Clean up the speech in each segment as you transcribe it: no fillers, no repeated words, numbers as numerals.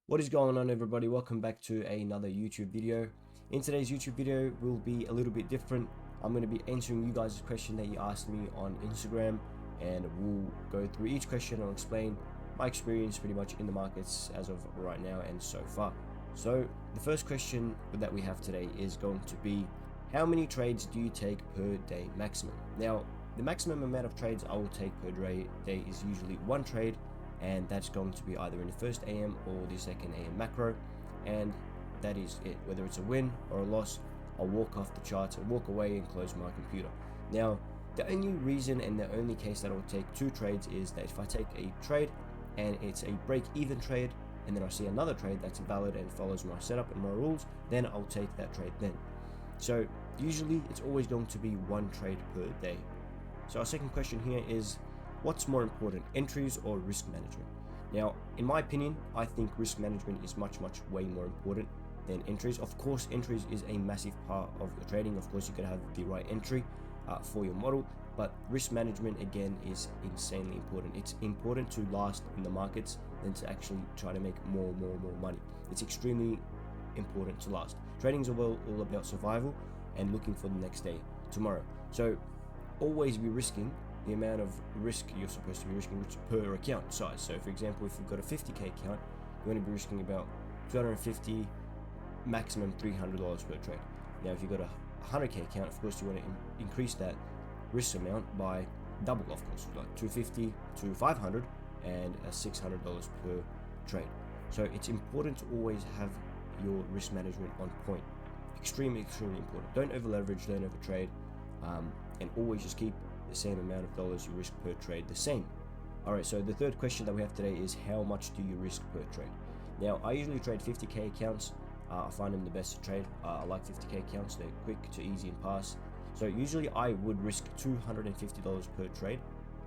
What is going on, everybody? Welcome back to another YouTube video. In today's YouTube video will be a little bit different. I'm going to be answering you guys' question that you asked me on Instagram, and we'll go through each question and I'll explain my experience pretty much in the markets as of right now and so far. So the first question that we have today is going to be, how many trades do you take per day maximum? Now, the maximum amount of trades I will take per day is usually one trade, and that's going to be either in the first AM or the second AM macro, and that is it. Whether it's a win or a loss, I'll walk off the charts and walk away and close my computer. Now, the only reason and the only case that I'll take two trades is that if I take a trade and it's a break-even trade, and then I see another trade that's valid and follows my setup and my rules, then I'll take that trade then. So usually it's always going to be one trade per day. So our second question here is, what's more important, entries or risk management? Now, in my opinion, I think risk management is much way more important than entries. Of course, entries is a massive part of your trading. Of course, you gotta have the right entry for your model, but risk management again is insanely important. It's important to last in the markets than to actually try to make more money. It's extremely important to last. Trading is all about survival and looking for the next day, tomorrow. So always be risking the amount of risk you're supposed to be risking per account size. So for example, if you've got a 50k account, you want to be risking about 250, maximum $300 per trade. Now if you've got a 100k account, of course you want to increase that risk amount by double, of course, like 250 to 500 and $600 per trade. So it's important to always have your risk management on point. Extremely important. Don't over leverage, don't over trade, and always just keep the same amount of dollars you risk per trade the same. Alright, so the third question that we have today is, how much do you risk per trade? Now, I usually trade 50k accounts. I find them the best to trade. I like 50k accounts. They're quick to easy and pass. So usually I would risk $250 per trade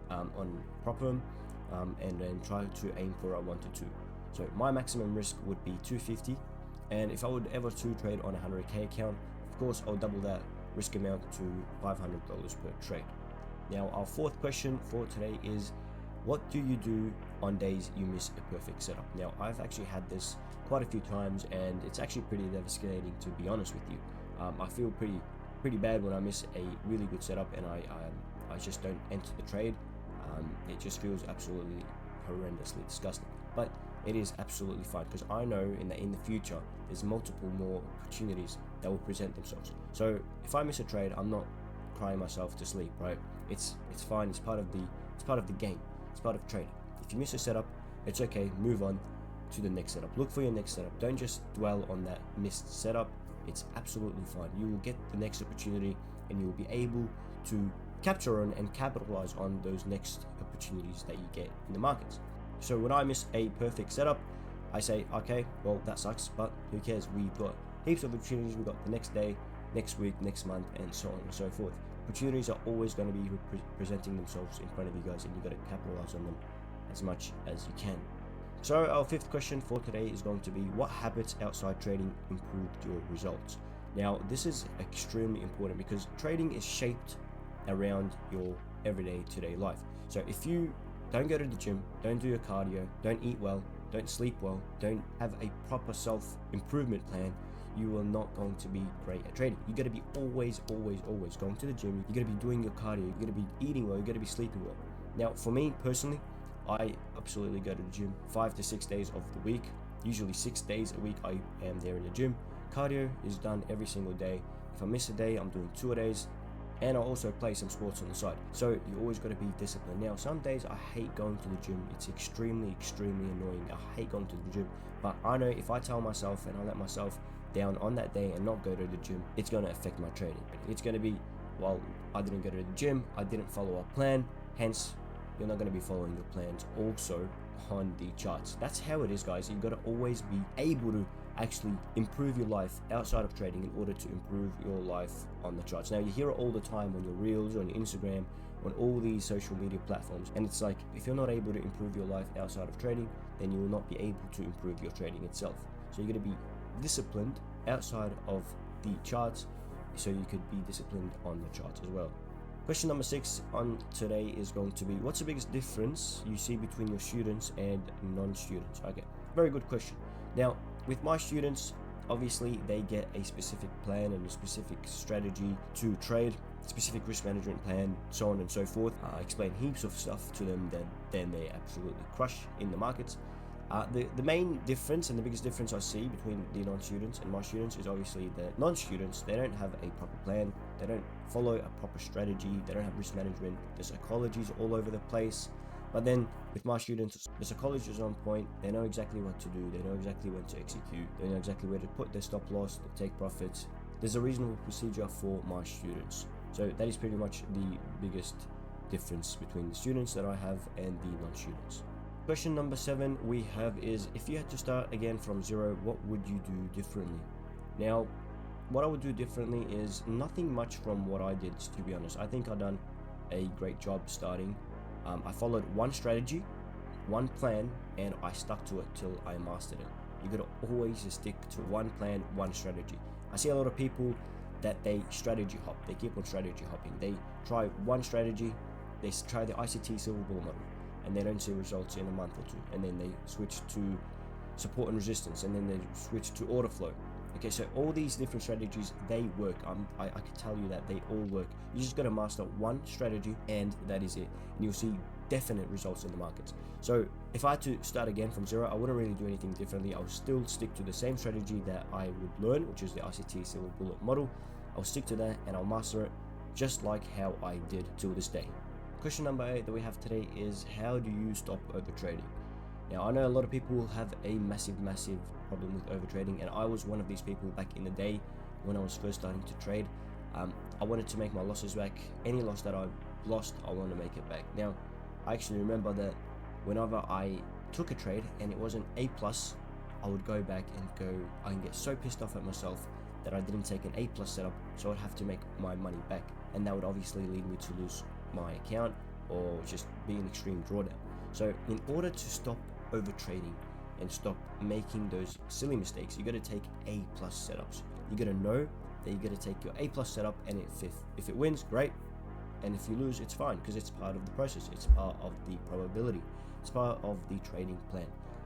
on prop firm, and then try to aim for a 1 to 2. So my maximum risk would be 250, and if I would ever to trade on a 100k account, of course I'll double that risk amount to $500 per trade. Now, our fourth question for today is, what do you do on days you miss a perfect setup? Now, I've actually had this quite a few times, and it's actually pretty devastating, to be honest with you. I feel pretty bad when I miss a really good setup and I just don't enter the trade. It just feels absolutely horrendously disgusting. But it is absolutely fine, because I know in the future there's multiple more opportunities that will present themselves. So if I miss a trade, I'm not crying myself to sleep, right? It's fine. It's part of the game. It's part of trading. If you miss a setup, it's okay. Move on to the next setup. Look for your next setup. Don't just dwell on that missed setup. It's absolutely fine. You will get the next opportunity, and you will be able to capture on and capitalize on those next opportunities that you get in the markets. So when I miss a perfect setup, I say, okay, well, that sucks, but who cares? We've got heaps of opportunities. We've got the next day, next week, next month, and so on and so forth. Opportunities are always going to be presenting themselves in front of you guys, and you got to capitalize on them as much as you can. So our fifth question for today is going to be, what habits outside trading improved your results? Now, this is extremely important, because trading is shaped around your everyday today life. So if you don't go to the gym, don't do your cardio, don't eat well, don't sleep well, don't have a proper self-improvement plan, you are not going to be great at trading. You got to be always going to the gym. You got to be doing your cardio. You got to be eating well. You got to be sleeping well. Now, for me personally, I absolutely go to the gym 5 to 6 days of the week. Usually 6 days a week I am there in the gym. Cardio is done every single day. If I miss a day, I'm doing 2 days. And I also play some sports on the side. So you always got to be disciplined. Now, some days I hate going to the gym. It's extremely annoying. I hate going to the gym. But I know if I tell myself and I let myself down on that day and not go to the gym, it's going to affect my trading. It's going to be, well, I didn't go to the gym, I didn't follow a plan, hence you're not going to be following your plans also on the charts. That's how it is, guys. You've got to always be able to actually improve your life outside of trading in order to improve your life on the charts. Now, you hear it all the time on your reels, on your Instagram, on all these social media platforms, and it's like, if you're not able to improve your life outside of trading, then you will not be able to improve your trading itself. So you're going to be disciplined outside of the charts, so you could be disciplined on the charts as well. Question number 6 on today is going to be, what's the biggest difference you see between your students and non-students? Okay, very good question. Now, with my students, obviously they get a specific plan and a specific strategy to trade, specific risk management plan, so on and so forth. I explain heaps of stuff to them that then they absolutely crush in the markets. The main difference and the biggest difference I see between the non-students and my students is obviously the non-students, they don't have a proper plan, they don't follow a proper strategy, they don't have risk management, the psychology is all over the place. But then with my students, the psychology is on point, they know exactly what to do, they know exactly when to execute, they know exactly where to put their stop loss, to take profits. There's a reasonable procedure for my students. So that is pretty much the biggest difference between the students that I have and the non-students. Question number 7 we have is, if you had to start again from zero, what would you do differently? Now, what I would do differently is nothing much from what I did, to be honest. I think I've done a great job starting. I followed one strategy, one plan, and I stuck to it till I mastered it. You gotta always stick to one plan, one strategy. I see a lot of people that they strategy hop. They keep on strategy hopping. They try one strategy, they try the ICT silver bullet model, and they don't see results in a month or two, and then they switch to support and resistance, and then they switch to order flow. Okay, so all these different strategies, they work. I can tell you that they all work. You just got to master one strategy, and that is it, and you'll see definite results in the markets. So if I had to start again from zero, I wouldn't really do anything differently. I would still stick to the same strategy that I would learn, which is the ICT silver bullet model. I'll stick to that and I'll master it just like how I did till this day. Question number 8 that we have today is, how do you stop overtrading? Now, I know a lot of people have a massive problem with overtrading, and I was one of these people back in the day when I was first starting to trade. I wanted to make my losses back. Any loss that I lost, I want to make it back. Now, I actually remember that whenever I took a trade and it wasn't A+, I would go back and I can get so pissed off at myself that I didn't take an A+ setup, so I'd have to make my money back, and that would obviously lead me to lose my account or just be an extreme drawdown. So in order to stop overtrading and stop making those silly mistakes, you got to take A+ setups. You got to know that you got to take your A+ setup, and if it wins, great, and if you lose, it's fine, because it's part of the process. It's part of the probability. It's part of the trading plan.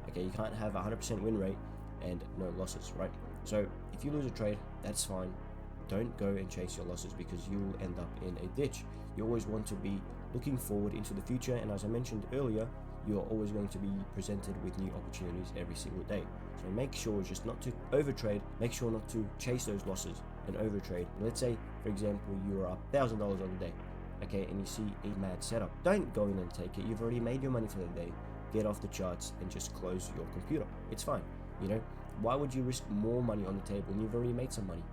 Okay, you can't have a 100% win rate and no losses, right? So if you lose a trade, that's fine. Don't go and chase your losses, because you will end up in a ditch. You always want to be looking forward into the future, and as I mentioned earlier, you are always going to be presented with new opportunities every single day. So make sure just not to overtrade. Make sure not to chase those losses and overtrade. Let's say, for example, you are up $1,000 on the day, okay, and you see a mad setup. Don't go in and take it. You've already made your money for the day. Get off the charts and just close your computer. It's fine. You know, why would you risk more money on the table when you've already made some money?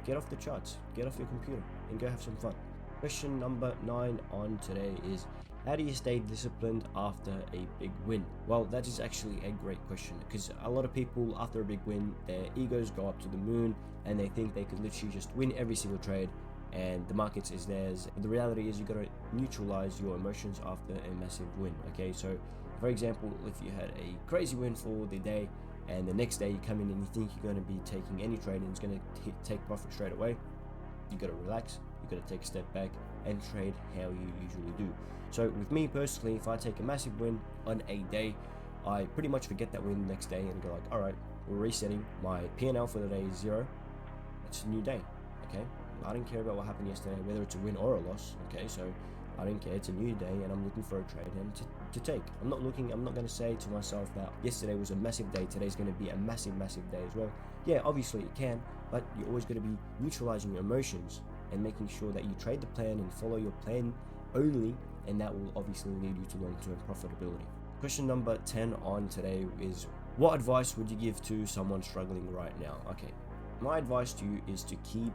Get off the charts, get off your computer, and go have some fun. Question number 9 on today is, how do you stay disciplined after a big win? Well, that is actually a great question, because a lot of people, after a big win, their egos go up to the moon and they think they could literally just win every single trade and the markets is theirs. But the reality is, you got to neutralize your emotions after a massive win. Okay, so for example, if you had a crazy win for the day and the next day you come in and you think you're going to be taking any trade and it's going to take profit straight away, you got to relax, you got to take a step back and trade how you usually do. So with me personally, if I take a massive win on a day, I pretty much forget that win the next day and go like, all right, we're resetting. My P&L for the day is 0. It's a new day. Okay, I don't care about what happened yesterday, whether it's a win or a loss. Okay, so I don't care. It's a new day and I'm looking for a trade and to take. I'm not going to say to myself that yesterday was a massive day, today's going to be a massive day as well. Yeah, obviously it can, but you're always going to be neutralizing your emotions and making sure that you trade the plan and follow your plan only, and that will obviously lead you to long-term profitability. Question number 10 on today is, what advice would you give to someone struggling right now? Okay, my advice to you is to keep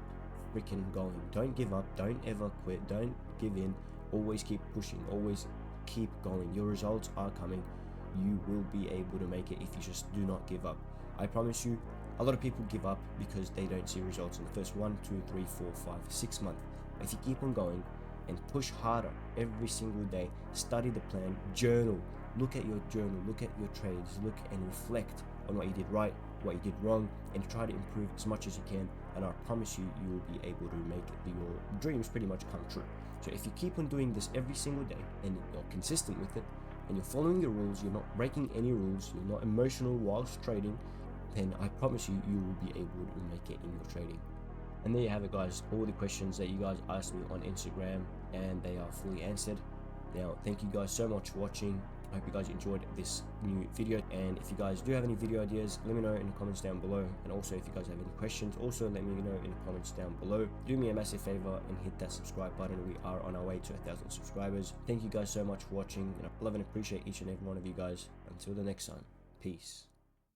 freaking going. Don't give up. Don't ever quit. Don't give in. Always keep pushing. Always keep going. Your results are coming. You will be able to make it if you just do not give up. I promise you, a lot of people give up because they don't see results in the first 1, 2, 3, 4, 5, 6 months. If you keep on going and push harder every single day, study the plan, journal, look at your journal, look at your trades, look and reflect on what you did right, what you did wrong, and try to improve as much as you can, and I promise you, you will be able to make your dreams pretty much come true. So if you keep on doing this every single day and you're consistent with it, and you're following your rules, you're not breaking any rules, you're not emotional whilst trading, then I promise you, you will be able to make it in your trading. And there you have it, guys, all the questions that you guys asked me on Instagram, and they are fully answered. Now, thank you guys so much for watching. I hope you guys enjoyed this new video, and if you guys do have any video ideas, let me know in the comments down below. And also, if you guys have any questions, also let me know in the comments down below. Do me a massive favor and hit that subscribe button. We are on our way to 1,000 subscribers. Thank you guys so much for watching, and I love and appreciate each and every one of you guys. Until the next time, peace.